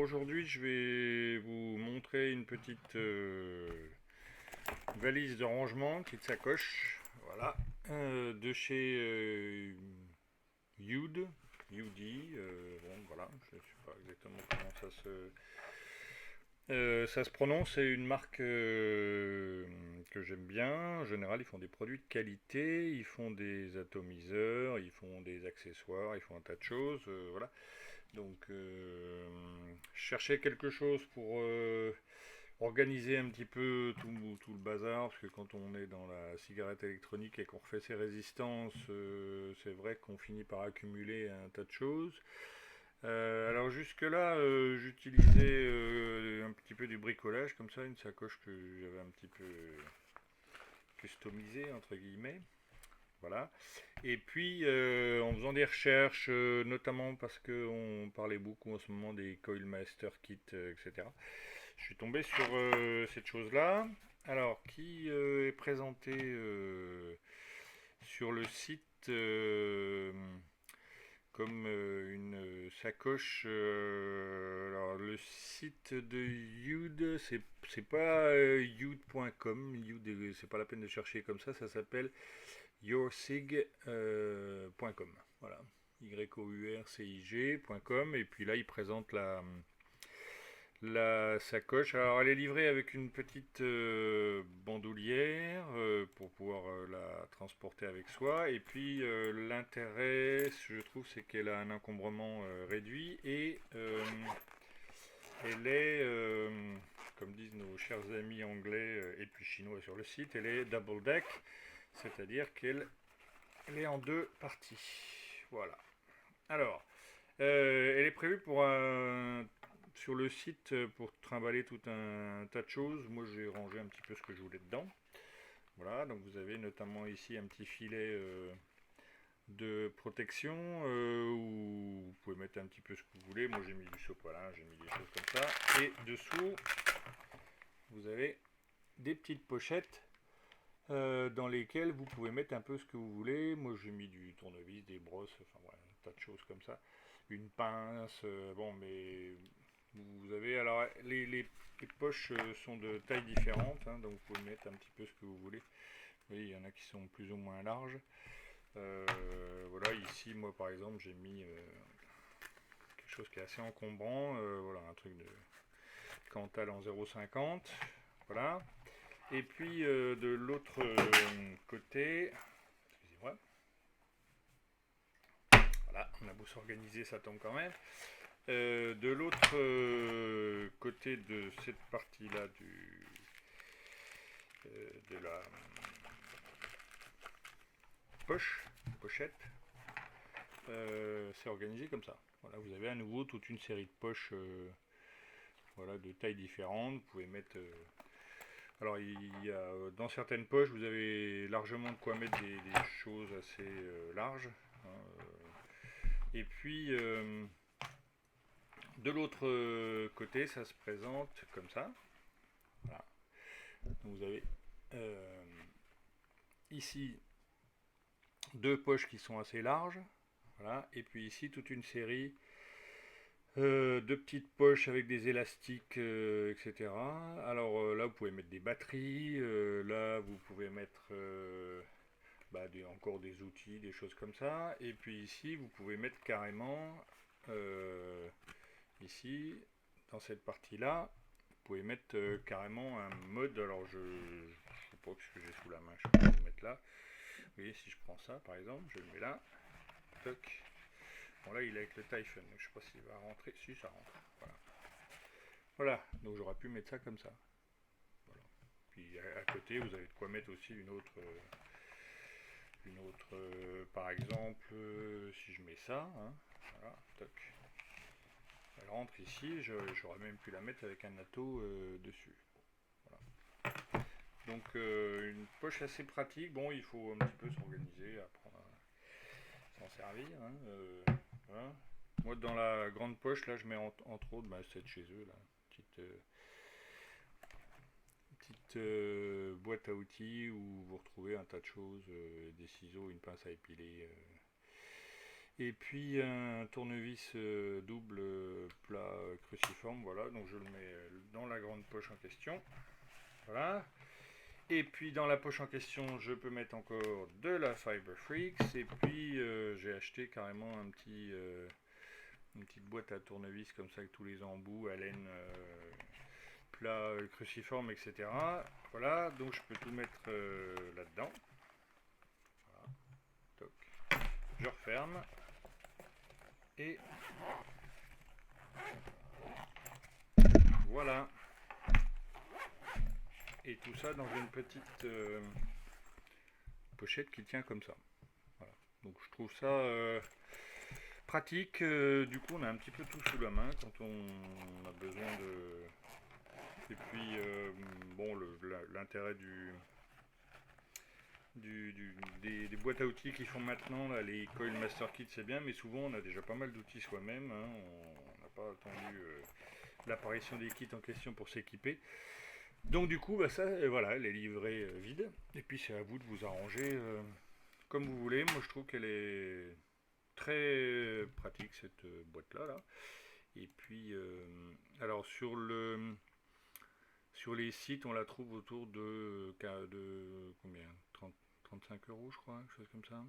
aujourd'hui, je vais vous montrer une petite valise de rangement, petite sacoche, voilà, de chez Yud, Yudi, bon voilà, je ne sais pas exactement comment ça se prononce. C'est une marque que j'aime bien. En général, ils font des produits de qualité, ils font des atomiseurs, ils font des accessoires, ils font un tas de choses, voilà. Donc, je cherchais quelque chose pour organiser un petit peu tout le bazar, parce que quand on est dans la cigarette électronique et qu'on refait ses résistances, c'est vrai qu'on finit par accumuler un tas de choses. Alors jusque-là, j'utilisais un petit peu du bricolage, comme ça, une sacoche que j'avais un petit peu customisée, entre guillemets. Voilà. Et puis, en faisant des recherches, notamment parce qu'on parlait beaucoup en ce moment des Coilmaster Kit, etc., je suis tombé sur cette chose-là. Alors, qui est présenté sur le site comme une sacoche. Alors, le site de Yud, c'est pas yud.com. Yud, c'est pas la peine de chercher comme ça s'appelle yoursig.com. Voilà. YOURCIG.com. Et puis là, il présente la sacoche. Alors, elle est livrée avec une petite bandoulière pour pouvoir la transporter avec soi. Et puis, l'intérêt, je trouve, c'est qu'elle a un encombrement réduit et elle est, comme disent nos chers amis anglais et puis chinois sur le site, elle est double deck, c'est-à-dire qu'elle est en deux parties. Voilà. Alors, elle est prévue sur le site pour trimballer tout un tas de choses. Moi, j'ai rangé un petit peu ce que je voulais dedans. Voilà, donc vous avez notamment ici un petit filet de protection où vous pouvez mettre un petit peu ce que vous voulez. Moi, j'ai mis du sopalin, j'ai mis des choses comme ça. Et dessous, vous avez des petites pochettes dans lesquelles vous pouvez mettre un peu ce que vous voulez. Moi, j'ai mis du tournevis, des brosses, enfin voilà, un tas de choses comme ça. Une pince, bon, mais vous avez alors les poches sont de tailles différentes, hein, donc vous pouvez mettre un petit peu ce que vous voulez. Vous voyez, il y en a qui sont plus ou moins larges. Voilà, ici, moi par exemple, j'ai mis quelque chose qui est assez encombrant. Voilà, un truc de Cantal en 0,50. Voilà. Et puis de l'autre côté, excusez-moi, voilà, on a beau s'organiser, ça tombe quand même. De l'autre côté de cette partie-là de la pochette, c'est organisé comme ça. Voilà, vous avez à nouveau toute une série de poches voilà, de tailles différentes. Vous pouvez mettre. Alors, il y a, dans certaines poches, vous avez largement de quoi mettre des choses assez larges, hein, et puis, de l'autre côté, ça se présente comme ça. Voilà. Donc, vous avez ici deux poches qui sont assez larges. Voilà. Et puis ici, toute une série de petites poches avec des élastiques, etc. Alors là, vous pouvez mettre des batteries. Là, vous pouvez mettre encore des outils, des choses comme ça. Et puis ici, vous pouvez mettre carrément, ici, dans cette partie-là, vous pouvez mettre carrément un mode. Alors, je ne sais pas ce que j'ai sous la main, je peux le mettre là. Vous voyez, si je prends ça, par exemple, je le mets là. Toc. Bon, là, il est avec le Typhon, donc je ne sais pas s'il va rentrer. Si, ça rentre. Voilà. Voilà, donc j'aurais pu mettre ça comme ça. Voilà. Puis à côté, vous avez de quoi mettre aussi par exemple, si je mets ça, hein, voilà, toc, elle rentre ici, j'aurais même pu la mettre avec un atto dessus. Voilà. Donc une poche assez pratique. Bon, il faut un petit peu s'organiser, apprendre à s'en servir. Hein, voilà. Moi, dans la grande poche, là, je mets entre autres celle chez eux, là, petite boîte à outils où vous retrouvez un tas de choses, des ciseaux, une pince à épiler, Et puis un tournevis double plat cruciforme, voilà, donc je le mets dans la grande poche en question. Voilà. Et puis dans la poche en question, je peux mettre encore de la Fiber Freaks. Et puis j'ai acheté carrément une petite boîte à tournevis comme ça avec tous les embouts, à laine, plat, cruciforme, etc. Voilà, donc je peux tout mettre là-dedans. Voilà. Toc. Je referme. Et voilà. Et tout ça dans une petite pochette qui tient comme ça. Voilà. Donc je trouve ça pratique. Du coup on a un petit peu tout sous la main quand on a besoin de... Et puis bon, l'intérêt des boîtes à outils qu'ils font maintenant, là, les Coil Master Kit, c'est bien, mais souvent on a déjà pas mal d'outils soi-même, hein, on n'a pas attendu l'apparition des kits en question pour s'équiper. Donc du coup, bah, ça, voilà, elle est livrée vide, et puis c'est à vous de vous arranger comme vous voulez. Moi je trouve qu'elle est très pratique cette boîte-là, là. Et puis, alors sur les sites, on la trouve autour de combien 35 € je crois, quelque chose comme ça.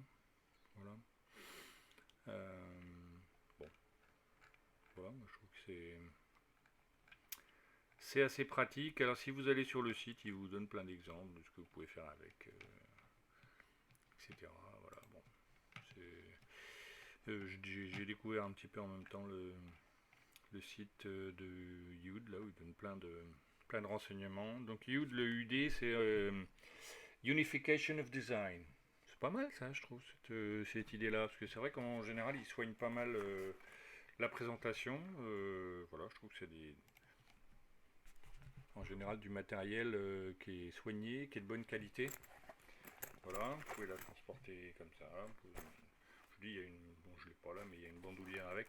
Voilà. Bon, voilà, moi je trouve que c'est assez pratique. Alors si vous allez sur le site, il vous donne plein d'exemples de ce que vous pouvez faire avec, etc. Voilà, bon. J'ai découvert un petit peu en même temps le site de Youd, là où il donne plein de renseignements. Donc Youd, le UD, c'est Unification of Design. C'est pas mal ça, je trouve, cette idée-là, parce que c'est vrai qu'en général, ils soignent pas mal la présentation. Voilà, je trouve que c'est en général du matériel qui est soigné, qui est de bonne qualité. Voilà, vous pouvez la transporter comme ça. Je dis, il y a bon, je l'ai pas là, mais il y a une bandoulière avec.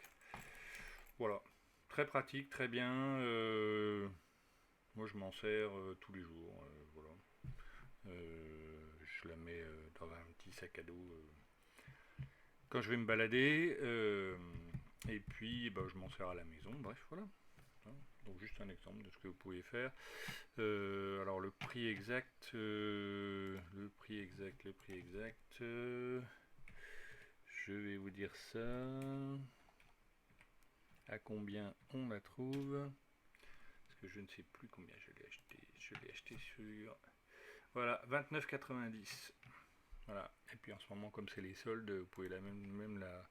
Voilà, très pratique, très bien. Moi, je m'en sers tous les jours. Voilà. Je la mets dans un petit sac à dos quand je vais me balader. Et puis, bah, je m'en sers à la maison. Bref, voilà. Donc juste un exemple de ce que vous pouvez faire. Alors le prix exact, je vais vous dire ça. À combien on la trouve? Parce que je ne sais plus combien je l'ai acheté. Je l'ai acheté sur, voilà, 29,90. Voilà. Et puis en ce moment, comme c'est les soldes, vous pouvez même la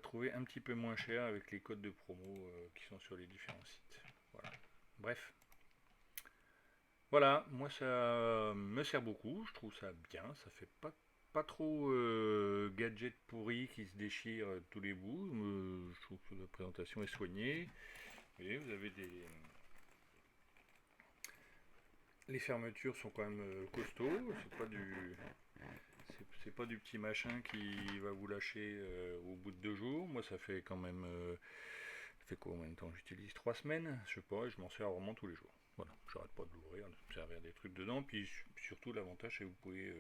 trouver un petit peu moins cher avec les codes de promo qui sont sur les différents sites. Voilà. Bref. Voilà, moi ça me sert beaucoup, je trouve ça bien, ça fait pas trop gadget pourri qui se déchire tous les bouts. Je trouve que la présentation est soignée. Vous voyez, vous avez les fermetures sont quand même costauds, c'est pas du petit machin qui va vous lâcher au bout de 2 jours. Moi ça fait quand même ça fait combien de temps j'utilise 3 semaines, je sais pas, et je m'en sers vraiment tous les jours. Voilà, j'arrête pas de l'ouvrir, de me servir des trucs dedans, puis surtout l'avantage c'est que vous pouvez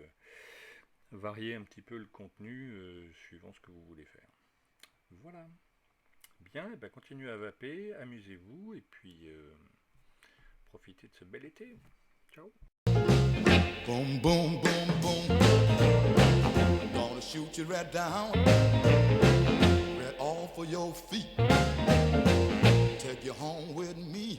varier un petit peu le contenu suivant ce que vous voulez faire. Voilà. Bien, et ben continuez à vaper, amusez-vous, et puis profitez de ce bel été. Ciao. Boom, boom, boom, boom. Gonna shoot you right down, right off of your feet. Take you home with me.